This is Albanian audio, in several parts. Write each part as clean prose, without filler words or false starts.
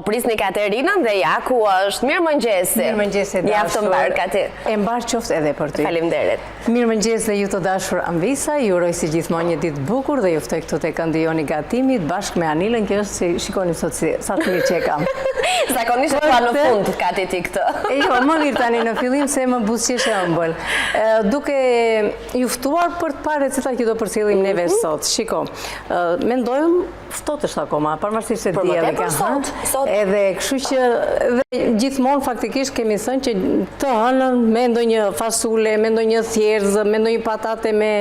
prisni Katerinën dhe ja ku është. Mirëmëngjesi. Mirëmëngjesi dashur. Mjaft të mbar Kati. E mbar qoftë edhe për ty. Faleminderit. Mirëmëngjes dhe ju të dashur Ambisa, ju uroj si gjithmonë një ditë bukur dhe ju ftoj këtu te këndijoni gatimit bashkë me Anilën, që është si shikoni sot sa të mirë që e kam. Zakonisht thua në fund Kati ti këtë. Jo, më mirë tani në fillim se më buzëqesh e ëmbël. Duke ju ftuar për të parë recetat që do përcjellim neve sot. Shiko, mendojmë ftohtë është akoma, pavarësisht se dielli ka hënë. Edhe kështu që gjithmonë faktikisht kemi thënë që të hënën me ndonjë fasule, me ndonjë thjerrë, me ndonjë patate me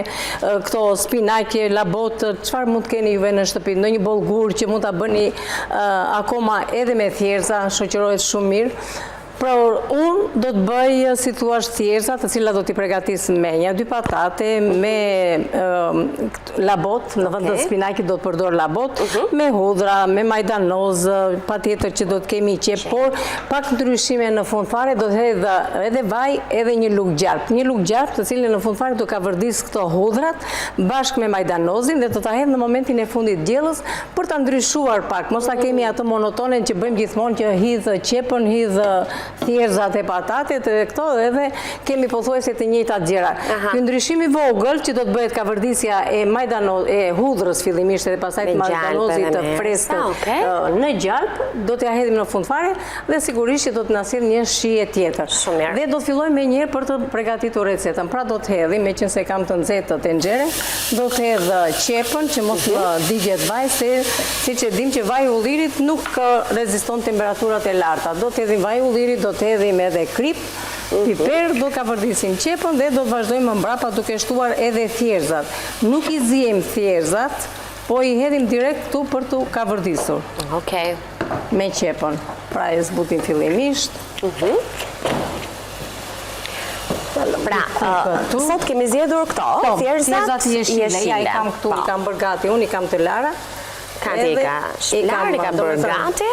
këto spinaqe, labot, çfarë mund të keni juve në shtëpi, ndonjë bollgur që mund ta bëni akoma edhe me thjerrza, shoqërohet shumë mirë. Pra, unë do të bëj, si thua, thjerrza, të cilat do t'i përgatis me një, 2 patate, me labot, në vend të spinaqit do të përdor labot, me hudhra, me majdanoz, patjetër që do të kemi qep, por pak ndryshime në fund fare do të hedh edhe vaj, edhe një lugë gjarp. Një lugë gjarp, të cilën në fund fare do ka vërdis këto hudhrat bashkë me majdanozin dhe do ta hedh në momentin e fundit diellës për ta ndryshuar pak. Mos ta kemi atë monotonen që bëjmë gjithmonë që hidh qepën, hidh thjerrzat e patatet e këto edhe kemi pothuajse të njëjtat gjëra. Ky ndryshim i vogël që do të bëhet kavërdisja e hudhrës fillimisht dhe pastaj të majdanozit të freskët në gjalp, do t'ja hedhim në fund fare dhe sigurisht që do të na sjell një shije tjetër. Dhe do të fillojmë me njëherë për të përgatitur recetën. Pra do të hedhim, meqense kam të nxehtë të tenxhere, do të hedh qepën që mos më digjet vaj, se siç e dim që vaji i ullirit nuk reziston temperaturat e larta. Do të hedhim vaj i ullirit, do të hedhim edhe krip, piper, do ka vërdisim qepën dhe do të vazhdojmë mbrapa duke shtuar edhe thjerrzat. Nuk i ziejmë thjerrzat, po i hedhim direkt këtu për të ka vërdisur. Okej. Me qepën. Pra e zbutim fillimisht. Pra, sot kemi zgjedhur këto, thjerrzat jeshile. Ja i kam këtu, i kam bërë gati, unë i kam të lara. Kati i ka shlar, i ka bërë gati.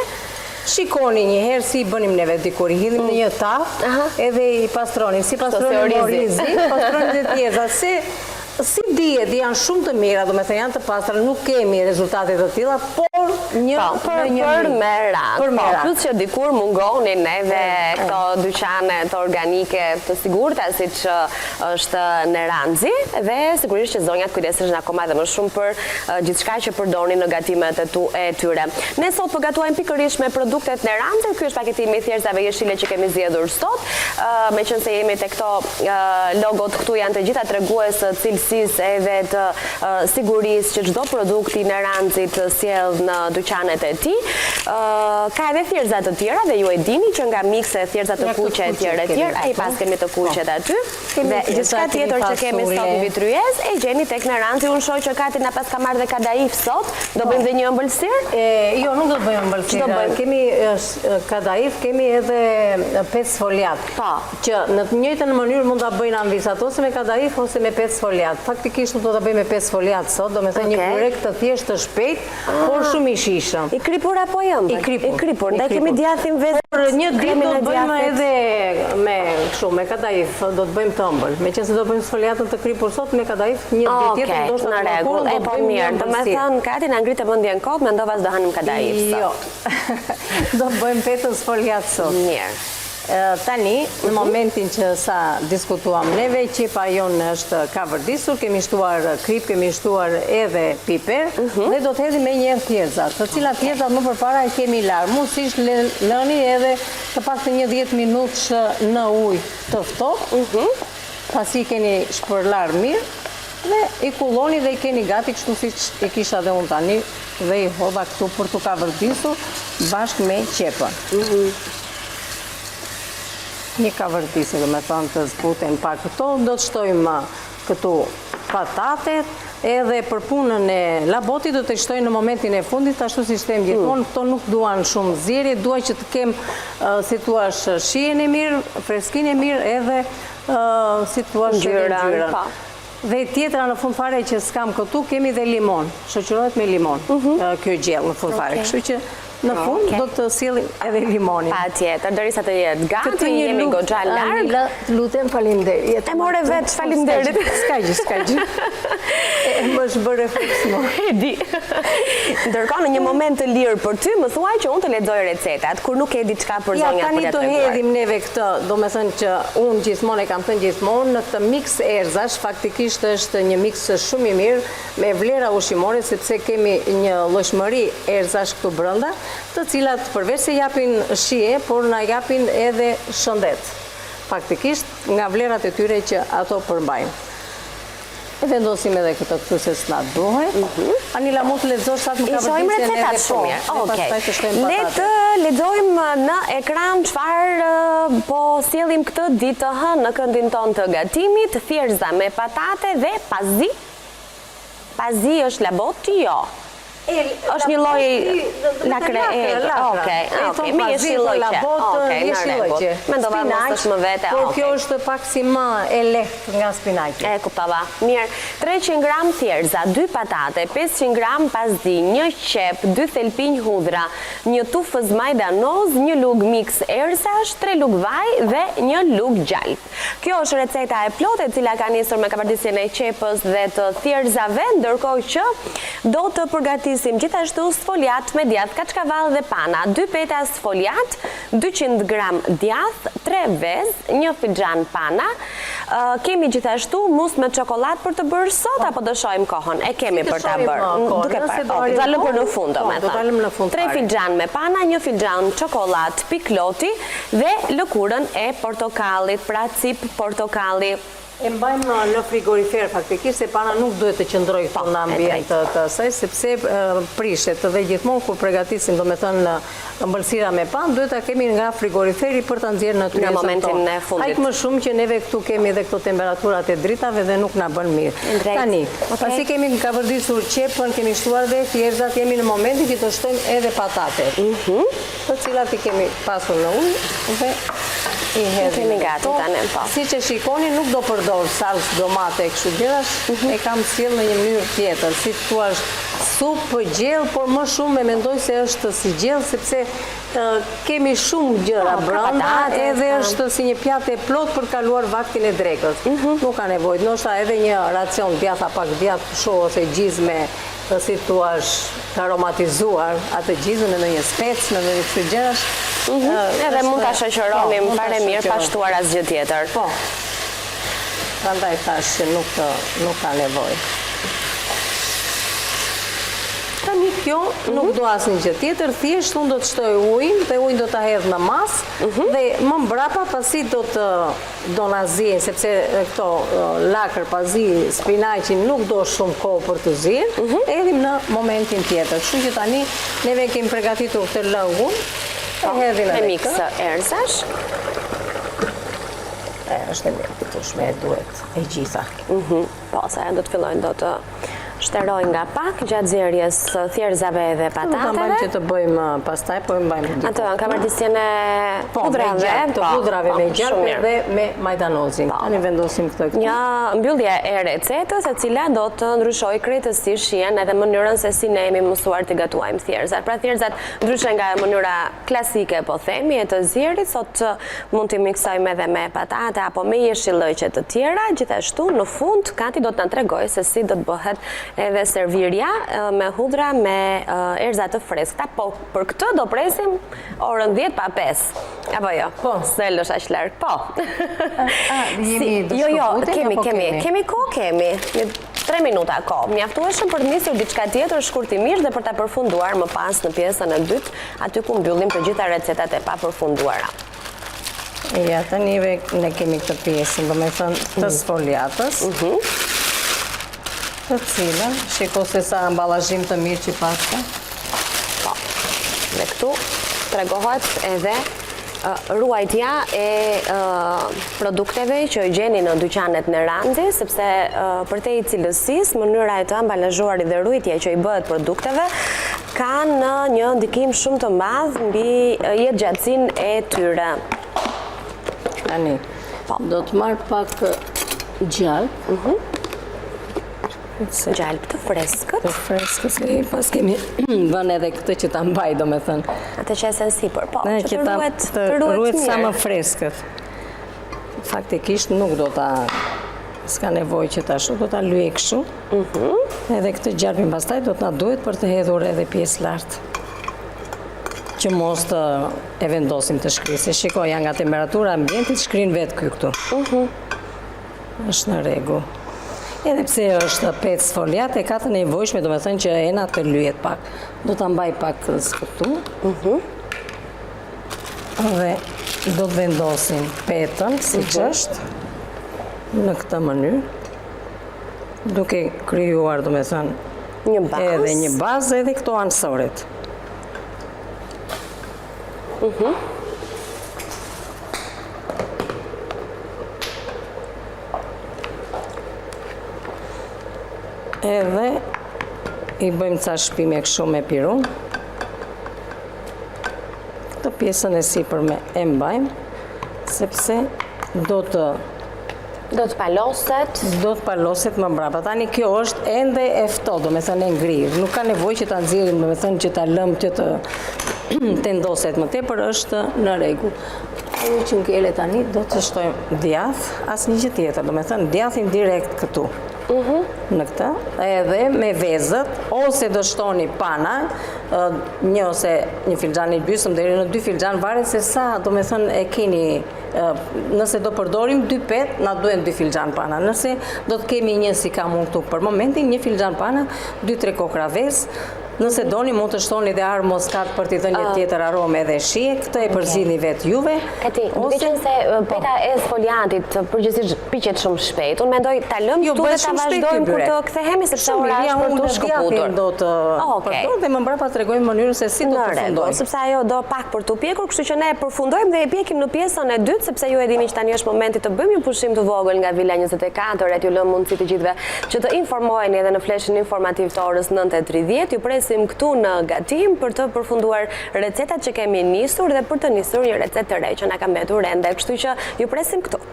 Shikoni njëherë si bënim neve dikur, i hidhim në një tavë edhe i pastronim. Si pastronim orizi, pastronim dhe thjerrzat. Si dihet, janë shumë të mira, do me thënë janë të pastra, nuk kemi rezultate të tilla, por për merat. Plus që dikur mungonin neve këto dyqanet organike të sigurta, siç është në Ranzi, dhe sigurisht që zonjat kujdeseshin akoma edhe më shumë për gjithçka që përdorin në gatimet e tyre. Ne sot po gatuajmë pikërisht me produktet në Ranzi. Ky është paketimi i thjerrzave jeshile që kemi zgjedhur sot. Meqense jemi te këto logot këtu janë të gjitha tregues edhe të sigurisë që çdo produkti në Ranzit sjell në dyqanet e tij. Ka edhe thjerrza të tjera dhe ju e dini që nga mikse thjerrza të kuqe e tjera, ai pas kemi të kuqet aty. Dhe gjithçka tjetër që kemi sot në vitryez e gjeni tek në Ranzi. Unë shoh që Kati na pas ka marrë dhe kadaif sot. Do bëjmë dhe një ëmbëlsirë? Jo, nuk do të bëjmë ëmbëlsirë. Kemi kadaif, kemi edhe pes foliat. Që në të njëjtën mënyrë mund ta bëjnë Anvisat ose me kadaif ose me pes foliat. Faktikisht do ta bëjmë me 5 foliat sot, do me thënë një burek të thjeshtë të shpejt, por shumë i shishëm. I kripur apo jo? I kripur. Ne kemi djathim vetë. Një ditë do të bëjmë edhe me kadaif, do të bëjmë të ëmbël. Meqense do bëjmë foliatën të kripur sot me kadaif, një ditë tjetër do të në rregull. E po mirë. Do me thënë Kati na ngritë mendjen kot, mendova se do hanim kadaif sot. Jo. Do bëjmë petës foliat sot. Mirë. Tani, në momentin që sa diskutuam neve, qepa jonë është ka vërdisur, kemi shtuar krip, kemi shtuar edhe piper, dhe do të hedhim me një thjerrzat, të cilat thjerrzat më përpara e kemi larë. Mundësisht lëni edhe të paktën një 10 minutë në ujë të ftohtë, pasi keni shpërlar mirë, dhe i kulloni dhe i keni gati kështu siç e kisha dhe unë tani, dhe i hodha këtu për të ka vërdisur bashkë me qepën. Një ka vërdisë, do me thonë të zbuten pak këto, do të shtojmë këtu patatet, edhe për punën e labotit do të shtojmë në momentin e fundit, ashtu si shtojmë gjithmonë, këto nuk duan shumë zjerje, duaj që të kem, si tuash, shijen e mirë, freskin e mirë, edhe si tuash ngjyrën. Dhe tjetra në fund fare që s'kam këtu, kemi dhe limon, shoqërohet me limon, kjo gjellë në fund fare, kështu që Në fund do të sillim edhe limonin. Patjetër, derisa të jetë gati, jemi goxha larg. Lutem faleminderit. E more vetë faleminderit. S'ka gjë. Më shbërë refleks më. E di. Ndërkohë në një moment të lirë për ty, më thuaj që unë të lexoj recetat kur nuk e di çka për zonjat për tani të hedhim neve këtë, do me thënë që unë gjithmonë e kam thënë gjithmonë, në këtë mix erzash, faktikisht është një mix shumë i mirë, me vlera ushqimore, sepse kemi një llojshmëri erzash këtu brenda, të cilat përveç se japin shije, por na japin edhe shëndet. Faktikisht nga vlerat e tyre që ato përmbajnë. E vendosim edhe këtë këtu se s'na duhet. Anila, mund të lexosh sa të më ka vërtetë recetat shumë mirë. Okej. Le të lexojmë në ekran çfarë po sjellim këtë ditë të hënë në këndin ton të gatimit, thjerza me patate dhe pazi. Pazi është laboti, jo. është një lloj lakre. Okej, me jeshilloqe. Okej, në rregull. Mendova mos është më vete. Por kjo është pak si më e lehtë nga spinaqi. E kuptova. Mirë, 300 gram thjerza, 2 patate, 500 gram pazi, 1 qep, 2 thelpinj hudhra, 1 tufës majdanoz, 1 lug mix erzash, 3 lug vaj dhe 1 lug gjalp. Kjo është receta e plotë e cila ka nisur me kapardisjen e qepës dhe të thjerzave, ndërkohë që do të përgatisim gjithashtu sfoliat me djath kaçkavall dhe pana, 2 peta sfoliat, 200 gram djath, 3 vez, 1 filxhan pana. Kemi gjithashtu mus me çokoladë për të bërë sot apo do shohim kohën? E kemi për ta bërë. Duke parë. Do ta lëm për në fund, domethënë. 3 filxhan me pana, 1 filxhan çokoladë pikloti dhe lëkurën e portokallit, pra cip portokalli. E mbajmë në frigorifer faktikisht, se pana nuk duhet të qëndroj këtu në ambient të saj, sepse prishet dhe gjithmonë kur përgatisim, do me thënë, ëmbëlsira me panë, duhet ta kemi nga frigoriferi për ta nxjerrë në në momentin e fundit. Hajt më shumë që neve këtu kemi edhe këto temperaturat e dritave dhe nuk na bën mirë. Tani, pasi kemi kapërdisur qepën, kemi shtuar dhe thjerzat, jemi në momentin që të shtojmë edhe patatet, të cilat i kemi pasur në ujë dhe i hedhim. Kemi gati tani, po. Siç e shikoni, nuk do përdor salcë domate e kështu gjërash, e kam sjell në një mënyrë tjetër, si thua supë gjellë, por më shumë e mendoj se është si gjellë, sepse kemi shumë gjëra brenda, edhe është si një pjatë e plot për kaluar vaktin e drekës. Nuk ka nevojë, ndoshta edhe një racion djath apak djath shoh ose gjizme, si thua të aromatizuar atë gjizmën në një spec, në një këto gjërash. Edhe mund ta shoqëronim fare mirë pa shtuar asgjë tjetër. Po. Prandaj thash që nuk ka nevojë. Tani kjo nuk do asnjë gjë tjetër, thjesht unë do të shtoj ujin dhe ujin do ta hedh në mas dhe më mbrapa pasi do na zihen, sepse këto lakër pazi, spinaqi nuk do shumë kohë për të zier, hedhim në momentin tjetër. Kështu që tani neve kemi përgatitur këtë lëngun, e hedhim me mix erzash. Është e mirë, tushme e duhet e gjitha. Po, sa do të fillojnë do të shteroj nga pak gjatë zjerjes thjerzave dhe patateve. Nuk kam që të bëjmë pastaj, po e mbajmë diku. Ato, kapardisjen e hudrave. Të hudrave me gjalp dhe me majdanozin. Tani vendosim këtë këtu. Një mbyllje e recetës, e cila do të ndryshoj krejtësisht shihen edhe mënyrën se si ne jemi mësuar të gatuajmë thjerzat. Pra thjerzat ndryshe nga mënyra klasike, po themi, e të zjerit, sot mund t'i miksojmë edhe me patate apo me jeshillëqe të tjera. Gjithashtu në fund Kati do të na tregojë se si do të bëhet edhe servirja me hudra me erza të freskëta, po për këtë do presim orën 10 pa 5. Apo jo? Po. Se lësh aq larg. Po. Jo, kemi kohë, kemi. 3 minuta kohë. Mjaftueshëm për të nisur diçka tjetër shkurtimisht dhe për ta përfunduar më pas në pjesën e dytë, aty ku mbyllim të gjitha recetat e papërfunduara. Ja, tani ne kemi këtë pjesën, do me thënë të sfoliatës, të cilën, shiko se sa ambalazhim të mirë që paska. Po, dhe këtu tregohet edhe ruajtja e produkteve që gjeni në dyqanet në Ranzi, sepse për te i cilësisë, mënyra e të ambalazhuarit dhe ruajtja që i bëhet produkteve kanë një ndikim shumë të madh mbi jetëgjatësinë e tyre. Tani, do të marr pak gjalp. Gjalp të freskët. Të freskët, pas kemi vënë edhe këtë që ta mbaj, do me thënë. Atë që e sen sipër, po, që të ruhet sa më freskët. Faktikisht nuk do ta, s'ka nevoj që ta shu, do ta lyej kështu. Edhe këtë gjalpin pastaj do të na duhet për të hedhur edhe pjesë lartë. Që mos të e vendosim të shkri, se shiko, janë nga temperatura ambientit, shkrin vetë këtu. Është në rregull. Edhe pse është pec sfoliat, e ka të nevojshme, do me thënë që ena të lyhet pak. Do të mbaj pak këtu. Dhe do të vendosim petën, si që është, në këtë mënyrë, duke krijuar, do me thënë, edhe një bazë, edhe këto anësorit. Edhe i bëjmë ca shpime kështu me pirun. Këtë pjesën e sipërme e mbajmë, sepse do të paloset. Do të paloset më mbrapa. Tani kjo është ende e ftohtë, do me thënë e ngrirë. Nuk ka nevojë që ta nxjerrim, do me thënë që ta lëmë që të tendoset më tepër, është në rregull. Ajo që ngele tani do të shtojmë djath, asnjë gjë tjetër, do me thënë djathin direkt këtu. Në këtë, edhe me vezët, ose do shtoni pana, një ose një filxhan i gjysmë deri në 2 filxhan, varet se sa, do me thënë e keni, nëse do përdorim 2 pet, na duhen 2 filxhan pana. Nëse do të kemi një si kam unë këtu për momentin, 1 filxhan pana, 2-3 kokra vezë. Nëse doni, mund të shtoni dhe arë moskat për t'i dhënë një tjetër arome edhe shije, këtë e përzini vetë juve. Kati, duke qenë se peta e sfoliatit përgjithsisht piqet shumë shpejt, unë mendoj ta lëmë këtu dhe ta vazhdojmë kur të kthehemi, sepse ora është për të shkëputur. Do të përdor dhe më mbrapa t'rregojmë mënyrën se si do të përfundojmë. Sepse ajo do pak për t'u pjekur, kështu që ne përfundojmë dhe e pjekim në pjesën e dytë, sepse ju e dini që tani është momenti të bëjmë një pushim të vogël nga Villa 24, ju lëm mundësi të gjithëve që të informoheni edhe në fleshin informativ të orës 9:30. Ju presim këtu në gatim për të përfunduar recetat që kemi nisur dhe për të nisur një recetë të re që na ka mbetur ende, kështu që ju presim këtu.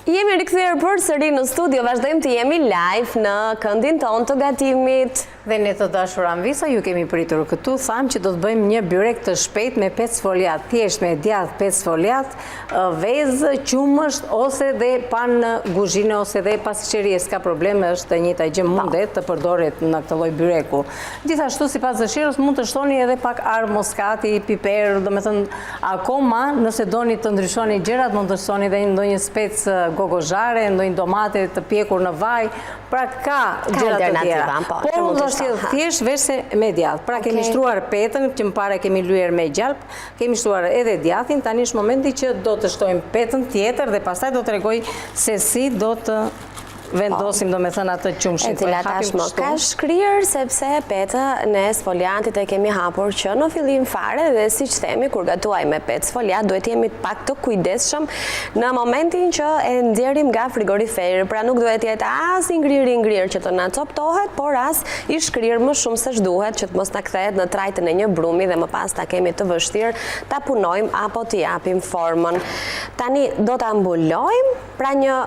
Jemi rikthyer përsëri në studio, vazhdojmë të jemi live në këndin ton të gatimit. Dhe ne të dashur Anvisa, ju kemi pritur këtu, thamë që do të bëjmë një byrek të shpejt me pec foliat, thjesht me djath pec foliat, vezë, qumësht, ose dhe panë guzhine, ose dhe pasqerie, s'ka probleme, është e njëjta gjë mundet të përdoret në këtë lloj byreku. Gjithashtu, sipas dëshirës, mund të shtoni edhe pak arë moskati, piper, do me thënë, akoma, nëse doni të ndryshoni gjërat, mund të shtoni dhe ndonjë spec gogozhare, ndonjë domate të pjekur në vaj, pra ka gjërat të tjera. Por do të thjesht veçse me djath. Pra kemi shtruar petën, që më pare kemi lyer me gjalp, kemi shtruar edhe djathin, tani është momenti që do të shtojmë petën tjetër dhe pastaj do të tregoj se si do të vendosim, do me thënë atë qumshin. E cila tashmë ka shkrirë, sepse peta në sfoliatit e kemi hapur që në fillim fare dhe si që themi, kur gatuaj me petë sfoliat, duhet jemi pak të kujdesshëm në momentin që e nxjerrim nga frigoriferi, pra nuk duhet jetë as i ngrirë që të na coptohet, por as i shkrirë më shumë se ç'duhet, që të mos na kthehet në trajtën e një brumi dhe më pas ta kemi të vështirë ta punojmë apo t'i japim formën. Tani do ta mbulojmë, pra një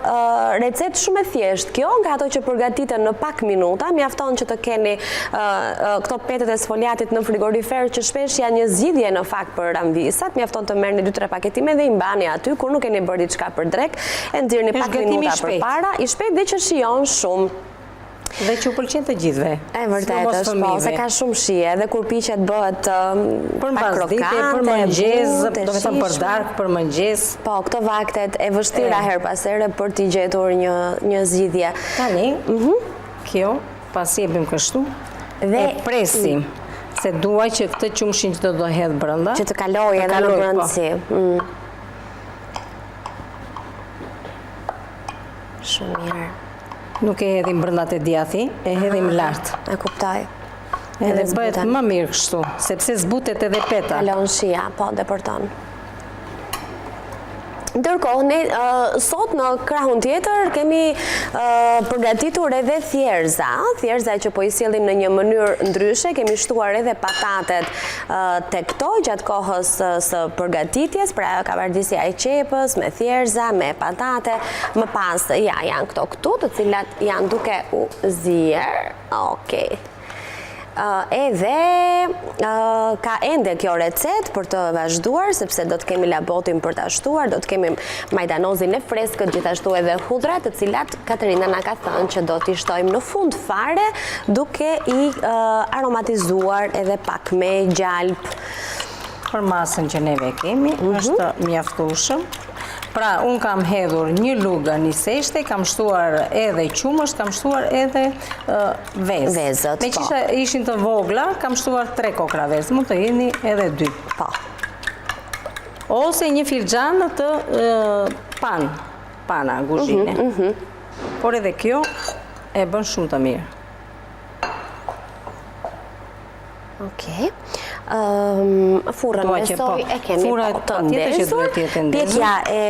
recetë shumë e thjeshtë. Kjo nga ato që përgatiten në pak minuta, mjafton që të keni këto petet e sfoliatit në frigorifer që shpesh janë një zgjidhje në fakt për Anvisat, mjafton të merrni 2-3 paketime dhe i mbani aty kur nuk keni bërë diçka për drek, e nxirrni pak minuta përpara, i shpejt dhe që shijon shumë. Dhe që u pëlqen të gjithve. E vërtet është, po, se ka shumë shije, dhe kur piqet bëhet për mbasdite, për mëngjes, do të thënë për darkë, për mëngjes. Po, këto vaktet e vështira her pas here për t'i gjetur një zgjidhje. Tani, kjo, pasi e bëm kështu, e presim, se duaj që këtë qumshin që do hedh brenda, që të kalojë edhe në brendësi. Shumë mirë. Nuk e hedhim brenda të djathi, e hedhim lartë. E kuptoj. Edhe bëhet më mirë kështu, sepse zbutet edhe peta. Kalon shija, po, depërton. Ndërkohë, ne sot në krahun tjetër kemi përgatitur edhe thjerza. Thjerza që po i sjellim në një mënyrë ndryshe, kemi shtuar edhe patatet tek to gjatë kohës së përgatitjes, pra kavardisja e qepës me thjerza, me patate. Më pas janë këto këtu, të cilat janë duke u zier. Okej. Edhe ka ende kjo recet për të vazhduar, sepse do të kemi labotin për të ashtuar, do të kemi majdanozin e freskët, gjithashtu edhe hudra, të cilat Katerina na ka thënë që do t'i shtojmë në fund fare, duke i aromatizuar edhe pak me gjalp. Për masën që neve kemi, është mjaftueshëm. Pra, unë kam hedhur një lugë një seshte, kam shtuar edhe qumësht, kam shtuar edhe vezët. Me që ishin të vogla, kam shtuar 3 kokra vezë, mund të jeni edhe 2. Ose një filxhan të pana guzhine. Por edhe kjo e bën shumë të mirë. Okej. Furrën me soj e kemi të ndezur. Pjekja e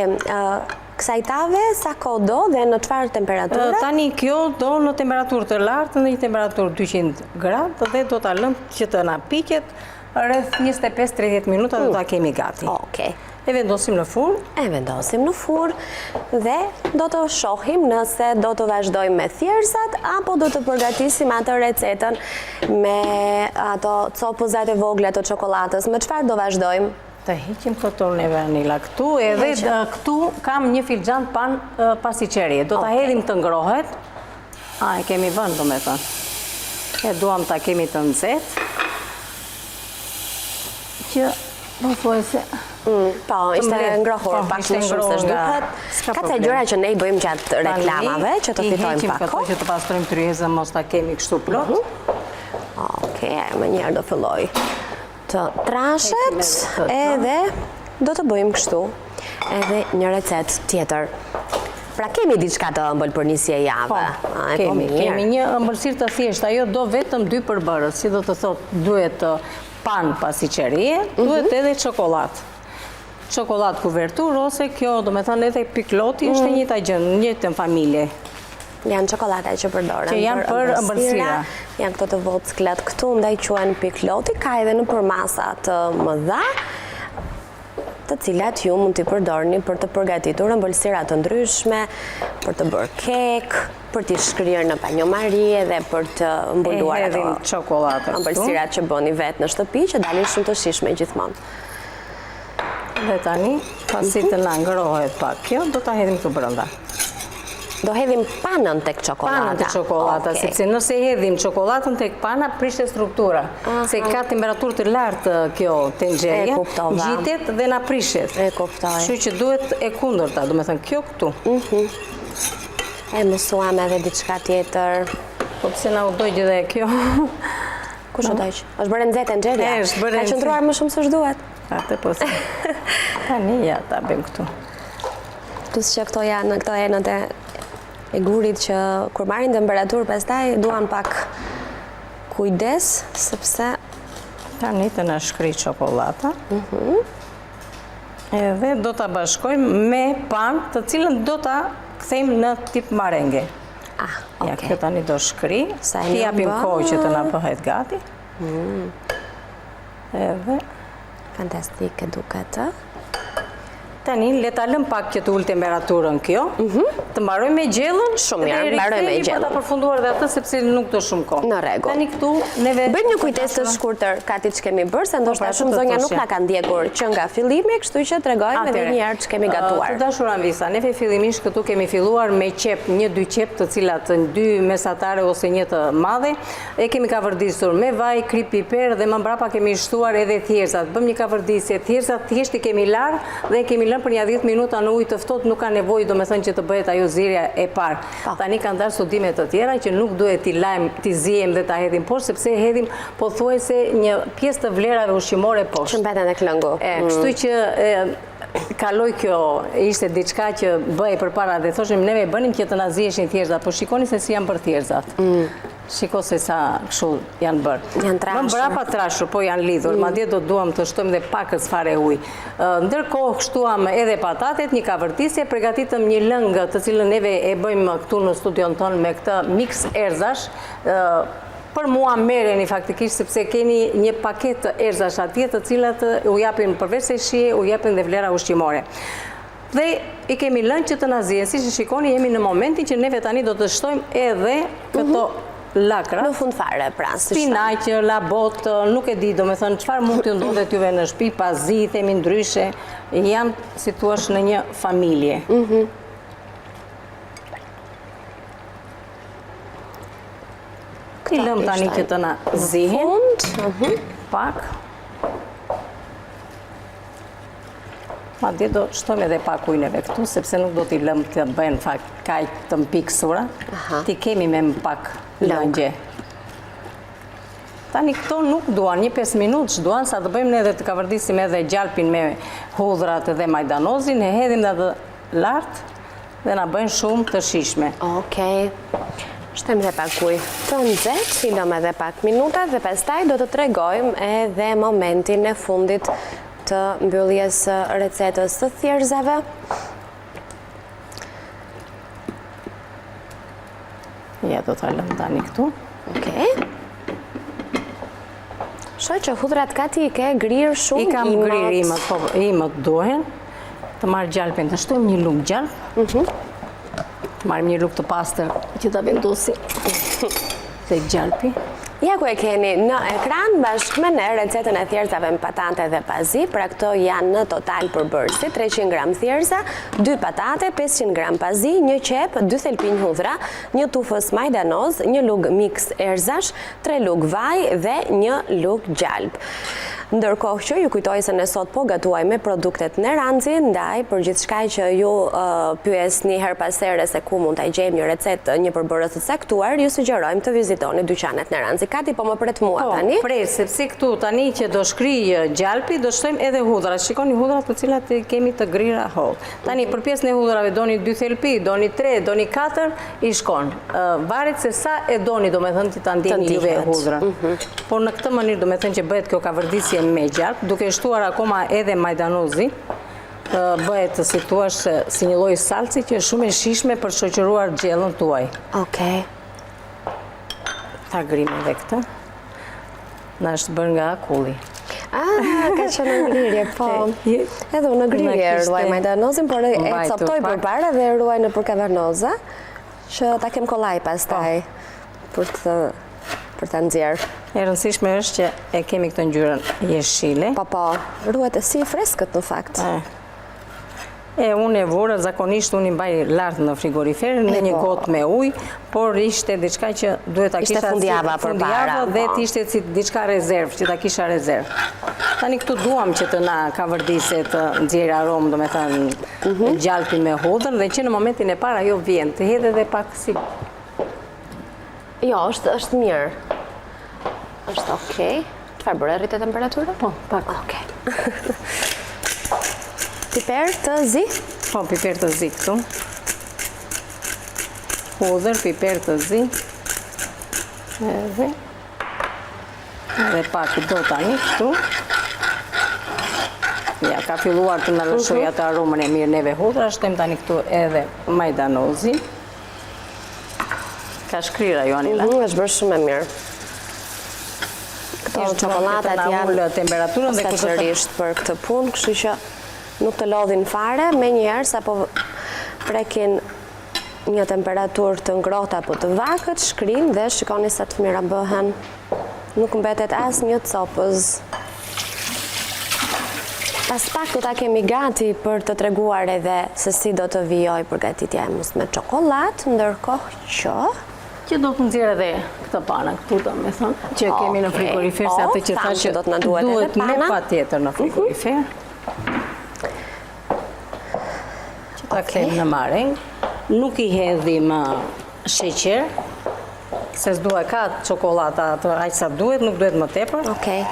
kësaj tave sa kohë do dhe në çfarë temperaturë? Tani kjo do në temperaturë të lartë, në një temperaturë 200 gradë dhe do ta lëm që të na piqet rreth 25-30 minuta do ta kemi gati. Okej. E vendosim në furrë? E vendosim në furrë dhe do të shohim nëse do të vazhdojmë me thjerzat apo do të përgatisim atë recetën me ato copëzat e vogla të çokoladës. Me çfarë do vazhdojmë? Të heqim këto në vanila këtu, edhe këtu kam një filxhan pan pasiqerie. Do ta hedhim të ngrohet. E kemi vënë, domethënë. E duam ta kemi të nxehtë. Që do thuaj se po, ishte ngrohur pak më shumë se duhet. Ka të gjëra që ne i bëjmë gjatë reklamave që të fitojmë pak kohë. Që të pastrojmë tryezën, mos ta kemi kështu plot. Okej, më njëherë do filloj të trashet edhe do të bëjmë kështu. Edhe një recet tjetër. Pra kemi diçka të ëmbël për nisje jave. Kemi një ëmbëlsirë të thjeshtë, ajo do vetëm 2 përbërës, si do të thotë duhet pan pasiqerie, duhet edhe çokoladë. Çokoladë kuvertur, ose kjo, do me thënë edhe pikloti, është e njëjta gjë, njëjtën familje. Janë çokolada që përdoren që janë për ëmbëlsira. Janë këto të vocklat këtu, ndaj quhen pikloti, ka edhe në përmasa të mëdha, të cilat ju mund t'i përdorni për të përgatitur ëmbëlsira të ndryshme, për të bërë kek, për t'i shkrirë në panjomari dhe për të mbuluar ato ëmbëlsirat që bëni vetë në shtëpi, që dalin shumë të shijshme gjithmonë. Dhe tani, pasi të na ngrohet pak kjo, do ta hedhim këtu brenda. Do hedhim panën tek çokolada. Panën tek çokolada, sepse nëse hedhim çokoladën tek pana, prishet struktura. Se ka temperaturë të lartë kjo tenxheria, ngjitet dhe na prishet. E kuptoj. Kështu që duhet e kundërta, do me thënë kjo këtu. E mësuam edhe diçka tjetër. Po pse na u dojgjë dhe kjo? Kush u dojgjë? Është bërë nxehtë tenxheria? Ka qëndruar më shumë se ç'duhet. Atë po se. Tani ja ta bëjmë këtu. Plus që këto janë enët e gurit që kur marrin temperaturë pastaj duan pak kujdes, sepse tani të na shkri çokolada. Edhe do ta bashkojmë me panë, të cilën do ta kthejmë në tip marenge. Ja, kjo tani do shkri, t'i japim kohë që të na bëhet gati. Edhe fantastike duket. Tani, le ta lëm pak që të ul temperaturën kjo, të mbarojmë me gjellën, shumë mirë, mbarojmë me gjellën. Për ta përfunduar dhe atë, sepse nuk do shumë kohë. Në rregull. Tani këtu, neve... Bëjmë një kujtesë të shkurtër kati që kemi bërë, se ndoshta shumë zonja nuk na kanë ndjekur që nga fillimi, kështu që tregojmë edhe një herë që kemi gatuar. Të dashur Anvisa, neve fillimisht këtu kemi filluar me qep, 1-2 qep të cilat 2 mesatare ose 1 të madhe, e kemi kavërdisur me vaj, krip, piper dhe më mbrapa kemi shtuar edhe thjerzat. Bëm një kavërdisje, thjerzat thjesht i kemi larë dhe kemi lënë për një 10 minuta në ujë të ftohtë, nuk ka nevojë domethënë që të bëhet ajo zirja e parë. Tani kanë dalë studime të tjera që nuk duhet t'i lajm, t'i zijem dhe ta hedhim poshtë, sepse hedhim pothuajse një pjesë të vlerave ushqimore poshtë. Që mbeten tek lëngu. Kështu që kaloi kjo, ishte diçka që bëhej përpara dhe thoshim neve bënim që të na ziheshin thjerzat, po shikoni se si janë për thjerzat. Shiko se sa kështu janë bërë. Janë trashur. Më mbrapa trashur, po janë lidhur. Madje do duam të shtojmë dhe pakës fare ujë. Ndërkohë shtuam edhe patatet, një kavërtisje, përgatitëm një lëngë të cilën neve e bëjmë këtu në studion tonë me këtë mix erzash. Për mua merreni faktikisht sepse keni një paketë të erzash atje të cilat u japin përveç se shije, u japin dhe vlera ushqimore. Dhe i kemi lënë që të na zihen, siç e shikoni, jemi në momentin që neve tani do të shtojmë edhe këto lakra. Në fund fare, pra. Spinaqë, labot, nuk e di, do me thënë, çfarë mund t'ju ndodhet juve në shtëpi, pazi, themi ndryshe, janë, si thua, në një familje. I lëm tani që të na zihen, pak. Madje do shtojmë edhe pak ujë neve këtu, sepse nuk do t'i lëm të bëjnë kaq të mpiksura. Ti kemi me më pak lëngje. Tani këto nuk duan, një 5 minutë duan, sa të bëjmë edhe të kavërdisim edhe gjalpin me hudhrat dhe majdanozin, e hedhim dhe lartë dhe na bëjnë shumë të shishme. Okej. Shtem dhe pak ujë të nxehtë, si lëm edhe pak minuta dhe pastaj do të tregojmë edhe momentin e fundit të mbylljes recetës të thjerrzave. Ja, do ta lëm tani këtu. Okej. Shoh që hudhrat gati i ke grirë shumë. I kam grirë imët, po imët duhen. Të marr gjalpin, të shtojmë një lugë gjalp. Të marrim një lugë të pastër që ta vendosim tek gjalpi. Ja ku e keni në ekran bashkë me ne recetën e thjerrzave me patate dhe pazi. Pra këto janë në total përbërësi 300 gram thjerza, 2 patate, 500 gram pazi, 1 qep, 2 thelpinj hudhra, 1 tufës majdanoz, 1 lugë mix erzash, 3 lugë vaj dhe 1 lugë gjalp. Ndërkohë që ju kujtoj se ne sot po gatuaj me produktet Neranzi, ndaj për gjithçka që ju pyesni her pas here se ku mund ta gjejmë një recetë, një përbërës të saktuar, ju sugjerojmë të vizitoni dyqanet Neranzi. Kati po më pret mua tani? Po, pret, sepse këtu tani që do shkrijë gjalpi, do shtojmë edhe hudhra. Shikoni hudhrat të cilat kemi të grira holl. Tani për pjesën e hudrave doni 2 thelpi, doni 3, doni 4, i shkon. Varet se sa e doni, domethënë që ta ndjeni juve hudhrën. Por në këtë mënyrë domethënë që bëhet kjo kavërdisje me gjalp, duke shtuar akoma edhe majdanozi, bëhet si thuash si një lloj salci që është shumë e shishme për shoqëruar gjellën tuaj. Okej. Ta grim edhe këtë. Na është bërë nga akulli. Ka qenë në ngrirje, po. Edhe unë në ngrirje ruaj majdanozin, por e coptoj përpara dhe ruaj në përkavernoza, që ta kem kollaj pastaj për ta nxjerrë. E rëndësishme është që e kemi këtë ngjyrën jeshile. Po, ruhet e si freskët në fakt. Unë e vura, zakonisht unë i mbaj lartë në frigorifer, në një gotë me ujë, por ishte diçka që duhet ta kisha fundjava përpara dhe ishte si diçka rezervë, që ta kisha rezervë. Tani këtu duam që të na kavërdise të nxjerrë aromë, domethënë gjalpi me hudhër, dhe që në momentin e parë ajo vjen, të hedhë edhe pak si. Jo, është mirë. Është okej. Çfarë bëre, rritet temperatura? Po, pak. Okej. Piper të zi? Po, piper të zi këtu. Hudhër, piper të zi. Edhe pak do tani këtu. Ja, ka filluar të na lëshoj atë aromën e mirë neve hudhra, shtojmë tani këtu edhe majdanozi. Ka shkrira, Joanila. Është bërë shumë e mirë. Këto çokoladat janë temperaturën dhe posaçërisht për këtë punë, kështu që nuk të lodhin fare, menjëherë sapo prekin një temperaturë të ngrohtë apo të vakët, shkrim dhe shikoni sa të mira bëhen. Nuk mbetet asnjë copëz. Pas pak do ta kemi gati për të treguar edhe se si do të vijoj përgatitja e mus me çokoladë, ndërkohë që do të nxjerr edhe këtë pana këtu, domethënë, që kemi në frigorifer, se atë që thashë do të na duhet edhe pana. Patjetër në frigorifer. Që ta kthejmë në mareng. Nuk i hedhim sheqer, se s'duhet ka çokolada atë aq sa duhet, nuk duhet më tepër. Okej.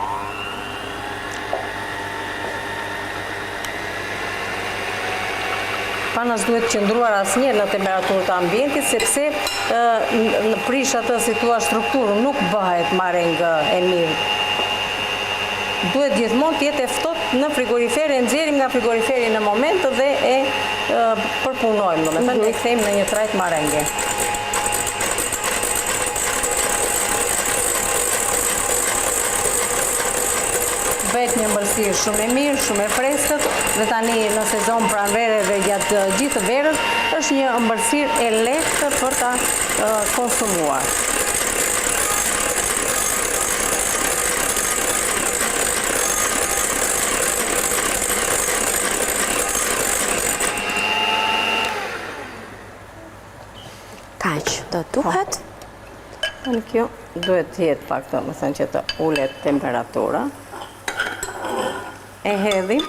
pana s'duhet qëndruar asnjëherë në temperaturë të ambientit, sepse në prish atë si thua strukturën nuk bëhet marengë e mirë. Duhet gjithmonë të jetë e ftohtë në frigorifer, e nxjerrim nga frigoriferi në moment dhe e përpunojmë, domethënë e kthejmë në një trajt marenge. Bëhet një ëmbëlsirë shumë e mirë, shumë e freskët, dhe tani në sezon pranvere dhe gjatë gjithë verës është një ëmbëlsirë e lehtë për ta konsumuar. Kaq, do duhet? Në kjo duhet të jetë pak të më thënë që të ullet temperatura. E hedhim.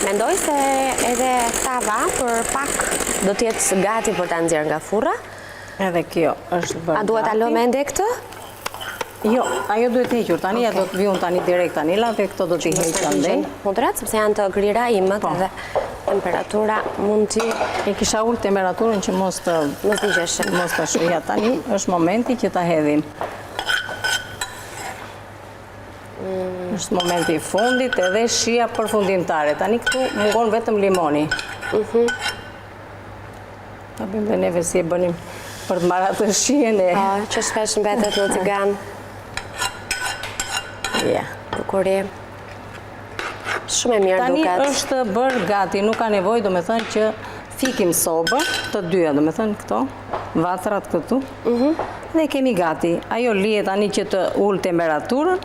Mendoj se edhe tava për pak do t'jetë gati për ta nxjerrë nga furra. Edhe kjo është bërë. A duhet ta lëmë ende këtë? Jo, ajo duhet hequr. Tani ja do të vijun tani direkt Anila dhe këto do t'i heq andej. Mundrat sepse janë të grira imët edhe temperatura mund t'i e kisha ulë temperaturën që mos të shija. Tani është momenti që ta hedhim. është momenti I fundit edhe shija përfundimtare. Tani këtu mungon vetëm limoni. Ta bëjmë dhe neve si e bënim për të maratë shijen e... që shpesh mbetet në tigan. Ja. Bukuri. Shumë e mirë duket. Tani është bërë gati, nuk ka nevojë, do me thënë që fikim sobër, të dyja, do me thënë këto, vatrat këtu, dhe kemi gati. Ajo lihet tani që të ullë temperaturën,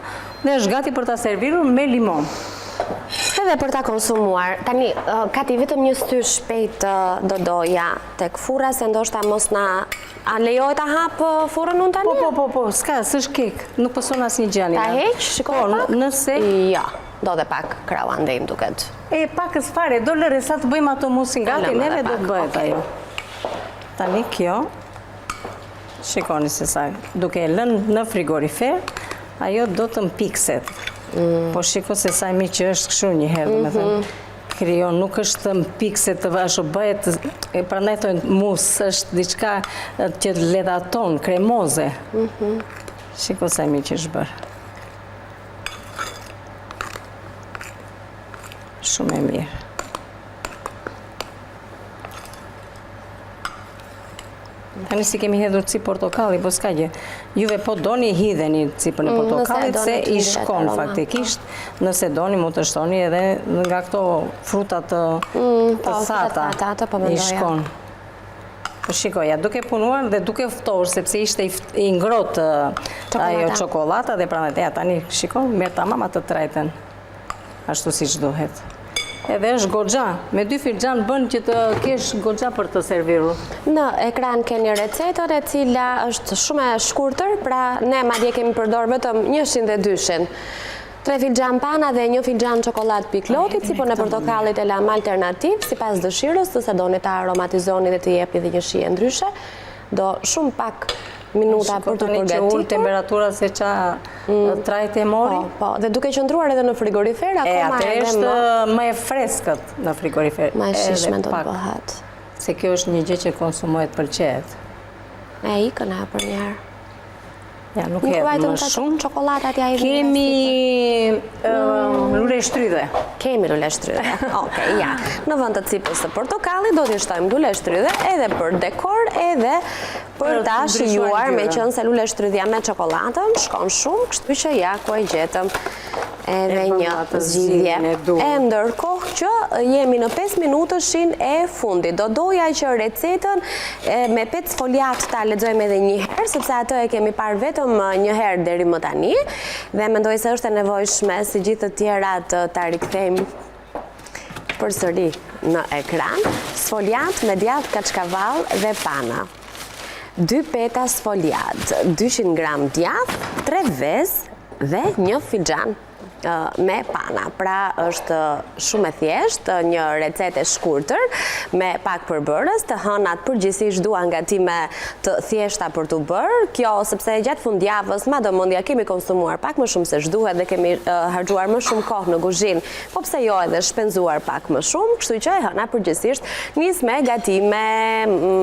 dhe është gati për ta servirur me limon. Edhe për ta konsumuar. Tani, ka ti vetëm një styr shpejt do doja tek furra, se ndoshta mos na... A lejohet ta hap furrën unë tani? Po, s'ka, s'është kek, nuk pëson asnjë gjë. Ta heq, shikoj pak? Nëse... Ja, do dhe pak krau andej më duket. E pakës fare, do lëre sa të bëjmë ato musin gati, neve do të bëhet ajo. Tani kjo, shikoni se sa, duke e lënë në frigorifer, ajo do të mpikset. Po shiko se sa mi që është kështu një herë, me thënë. Krijon, nuk është mpikset të vashë, bëhet, prandaj thonë mus, është diçka që ledaton, kremoze. Shiko sa mi që është bërë. Shumë e mirë. Tani si kemi hedhur cip portokalli, po s'ka gjë. Juve po doni hidheni cipën e portokallit se I shkon faktikisht. Nëse doni mund të shtoni edhe nga këto frutat të thata I shkon. Po shikoja, duke punuar dhe duke ftohur, sepse ishte I ngrohtë ajo çokolata dhe prandaj tani shikon merr tamam atë trajten. Ashtu siç duhet. Edhe është goxha, me 2 filxhan bën që të kesh goxha për të servirur. Në ekran keni recetën e cila është shumë e shkurtër, pra ne madje kemi përdor vetëm 100 dhe 200. 3 filxhan pana dhe 1 filxhan çokoladë pikloti, cipën e portokallit e lam alternativ, sipas dëshirës, nëse doni ta aromatizoni dhe të jepi dhe një shije ndryshe, do shumë pak minuta për të përgatitur. Shikotoni që ullë temperatura se qa trajt e mori. Po, dhe duke qëndruar edhe në frigorifer, akoma edhe më... është më e freskët në frigorifer. Ma e shishme do të bëhet. Se kjo është një gjë që konsumohet pëlqejet. E ikën e për njerë. Ja, nuk hedhë më shumë. Kemi lule shtrydhe. Kemi lule shtrydhe. Okej, ja. Në vend të cipës të portokallit do t'i shtojmë lule shtrydhe edhe për dekor, edhe për ta shijuar, me qenë se lule shtrydhja me çokoladën shkon shumë, kështu që ja ku e gjetëm edhe një zgjidhje. E ndërkohë që jemi në 5 minutëshin e fundit. Do doja që recetën me 5 foliat ta lexojmë edhe një herë, sepse atë e kemi parë vetëm një herë deri më tani, dhe mendoj se është e nevojshme si gjithë të tjerat ta rikthejmë përsëri në ekran sfoliat me djath kaçkavall dhe pana. 2 peta sfoliat, 200 gram djath, 3 vezë dhe 1 fixhan me pana. Pra është shumë e thjeshtë, një recetë e shkurtër me pak përbërës, të hënat përgjithsisht duan gatime të thjeshta për të bërë. Kjo sepse gjatë fundjavës madomundja kemi konsumuar pak më shumë se ç'duhet dhe kemi harxuar më shumë kohë në kuzhinë, po pse jo edhe shpenzuar pak më shumë, kështu që e hëna përgjithsisht nis me gatime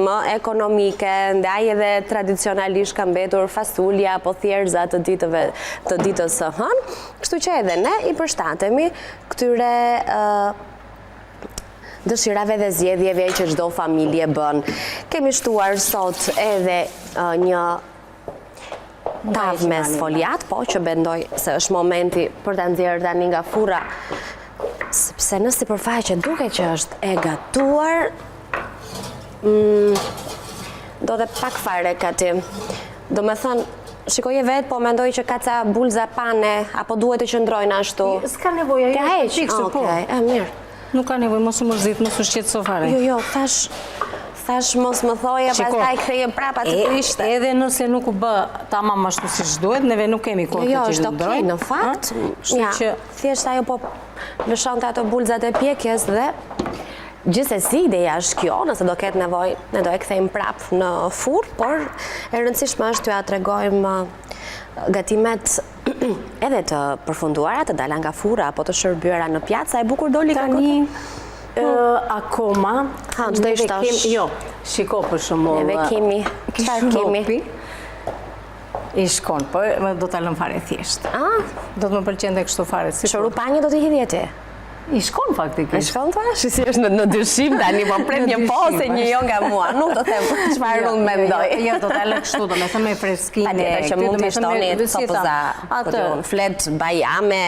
më ekonomike, ndaj edhe tradicionalisht ka mbetur fasulja apo thjerza të ditës së hënë. Kështu që edhe ne i përshtatemi këtyre dëshirave dhe zgjedhjeve që çdo familje bën. Kemi shtuar sot edhe një tavë me sfoliat, po që mendoj se është momenti për ta nxjerrë tani nga furra, sepse në sipërfaqe duket që është e gatuar, do dhe pak fare gati. Do me thënë, shikoje vetë, po mendoj që ka ca bulza pane, apo duhet të qëndrojnë ashtu? S'ka nevoja, jo, fiksu, po. Mirë. Nuk ka nevoj, mos u mërzit, mos u shqetëso fare. Jo, thash mos më thoja, pastaj ktheje prapa që të ishte. Edhe nëse nuk u bë tamam ashtu siç duhet, neve nuk kemi kohë të që është okej, në fakt. Thjesht ajo po lëshonte ato bulzat e pjekjes dhe gjithsesi ideja është kjo, nëse do ketë nevojë, ne do e kthejmë prapë në furrë, por e rëndësishme është t'ja tregojmë gatimet edhe të përfunduara, të dala nga furra apo të shërbyera në pjatë, sa e bukur doli tani akoma çdo i shtosh. Jo, shiko për shembull. Neve kemi, çfarë kemi? I shkon, po do ta lëm fare thjesht. Do të më pëlqente kështu fare. Shorupanje do t'i hidhje ti? I shkon faktikisht. I shkon thash? Si është në dyshim tani, po pret një po se një jo nga mua. Nuk do them çfarë unë mendoj. Jo, do ta lë kështu, do me thënë me freskinë. Patjetër që mund të shtoni topuza, flet bajame,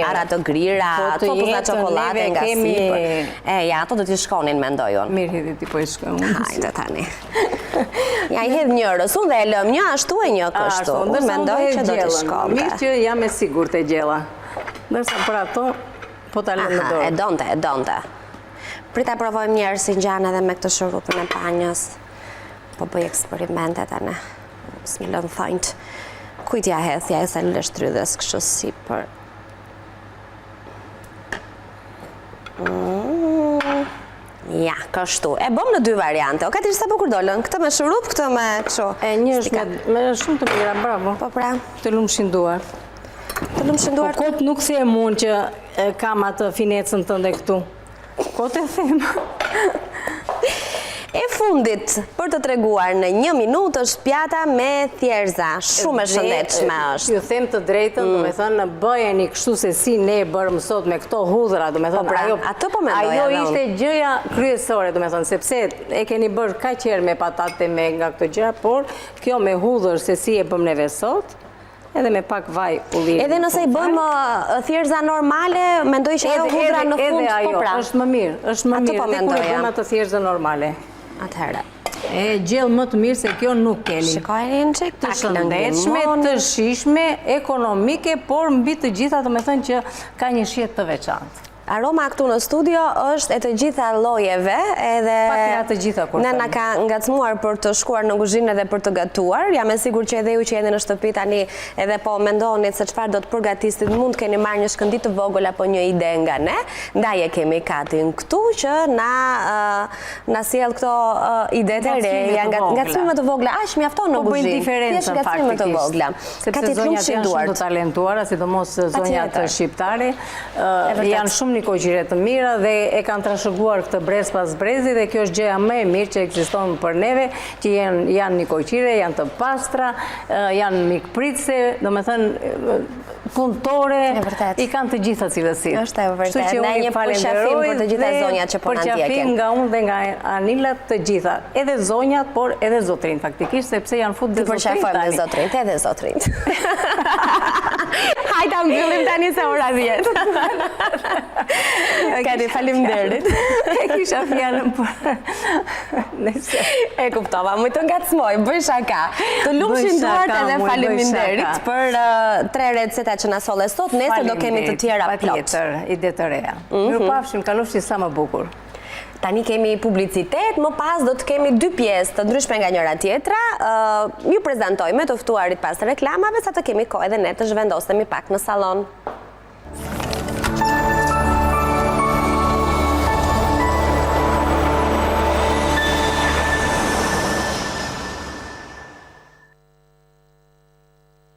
ara të grira, topuza çokoladë nga sipër. Ja, ato do t'i shkonin mendoj unë. Mirë, hidhi ti po i shkon. Hajde tani. Ja i hedh njërës, unë dhe e lëm një ashtu e një kështu. Unë mendoj që do t'i shkonte. Mirë që jam e sigurt e gjella. Ndërsa për ato po ta lëmë në dorë. E donte. Prita provojmë njerë si ngjan edhe me këtë shurupin e panjës. Po bëj eksperimente tani. S'mi lën thonjt. Kujt ja hedhja e se në lështrydhes kështu si për... Ja, kështu. E bëm në 2 variante. O, Katrin, sa bukur dolën? Këtë me shurup, këtë me kështu. Një është me shumë të mira, bravo. Po pra. Të lumshin duar. Po kot nuk se e mund që kam atë finecën tënde këtu. Kot e them. E fundit, për të treguar në 1 minutë, është pjata me thjerza. Shumë e shëndetshme është. Ju them të drejtën, do me thënë, bëjeni kështu se si ne bërëm sot me këto hudhra, do me thënë, ajo ishte gjëja kryesore, do me thënë, sepse e keni bërë kaq herë me patate me nga këto gjëra, por kjo me hudhër se si e bëm neve sot, edhe me pak vaj ulliri. Edhe nëse i bëjmë thjerza normale, mendoj që ajo hudhra në fund, po pra. Është më mirë, është më mirë, dhe kur e bëjmë atë thjerza normale. Atëherë. E gjellë më të mirë se kjo nuk keni. Shikojnë në qek, të shëndetshme, të shishme, ekonomike, por mbi të gjitha të me thënë që ka një shihet të veçantë. Aroma këtu në studio është e të gjitha llojeve, edhe ne na ka ngacmuar për të shkuar në kuzhinë edhe për të gatuar. Jam e sigurt që edhe ju që jeni në shtëpi tani edhe po mendoni se çfarë do të përgatisit, mund keni marrë një shkëndijë të vogël apo një ide nga ne. Ndaj e kemi Katin këtu që na sjell këto ide të reja, ngacmime të vogla, aq mjafton në kuzhinë. Po bëjnë diferencën faktikisht. Sepse zonjat janë shumë të talentuara, sidomos zonjat shqiptare, janë shumë koqire të mira dhe e kanë trashëguar këtë brez pas brezi dhe kjo është gjëja më e mirë që ekziston për neve, që janë një koqire, janë të pastra, janë mikpritse, do me thënë punëtore, i kanë të gjitha cilësit. Është e vërtet, ne një përqafim për të gjitha zonjat që po na ndjekin. Përqafim nga unë dhe nga Anilat të gjitha, edhe zonjat, por edhe zotrin faktikisht, sepse janë fut dhe zotrin tani. Përqafojmë dhe zotrin, edhe zotrin. Hajta mbyllim tani se ora 10. Keni faleminderit. E kisha fjalën për... E kuptova, më të ngacmoj, bëj shaka. Të lumshin duart edhe faleminderit për 3 receta që na solle sot, nesër do kemi të tjera plot. Patjetër, ide të reja. Mirupafshim, kalofshi sa më bukur. Tani kemi publicitet, më pas do të kemi 2 pjesë të ndryshme nga njëra tjetra. Ju prezantojmë të ftuarit pas reklamave, sa të kemi kohë edhe ne të zhvendosemi pak në sallon.